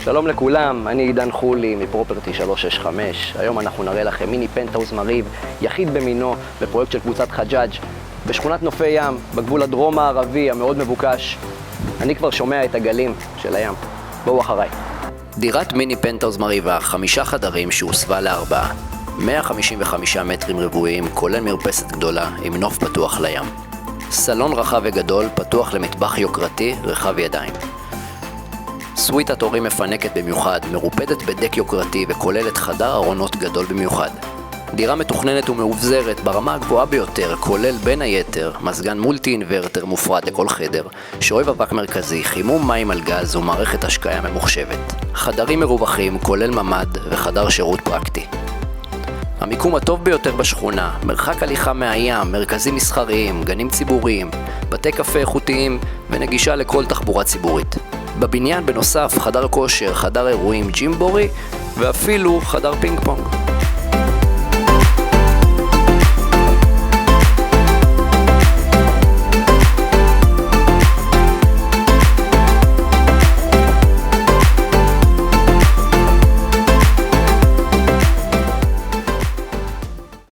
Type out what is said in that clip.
שלום לכולם, אני עידן חולי מפרופרטי 365. היום אנחנו נראה לכם מיני פנטהאוז מרהיב, יחיד במינו, בפרויקט של קבוצת חג'אג' בשכונת נופי ים, בגבול הדרום הערבי המאוד מבוקש. אני כבר שומע את הגלים של הים. בואו אחריי. דירת מיני פנטהאוז מרהיבה, 5 חדרים שהוסבה ל4, 155 מטרים רבועים, כולל מרפסת גדולה עם נוף פתוח לים. סלון רחב וגדול, פתוח למטבח יוקרתי, רחב ידיים. סוויטת הורים מפנקת במיוחד, מרופדת בדק יוקרתי וכוללת חדר ארונות גדול במיוחד. דירה מתוכננת ומאובזרת ברמה הגבוהה ביותר, כולל בין היתר מזגן מולטי אינוורטר מופרד לכל חדר, שואב אבק מרכזי, חימום מים על גז ומערכת השקיה ממוחשבת. חדרים מרווחים, כולל ממ"ד וחדר שירות פרקטי. המיקום הטוב ביותר בשכונה, מרחק הליכה מהים, מרכזים מסחריים, גנים ציבוריים, בתי קפה איכותיים ונגישה לכל תחבורה ציבורית. בבניין בנוסף חדר כושר, חדר אירועים, ג'ימבורי ואפילו חדר פינג פונג.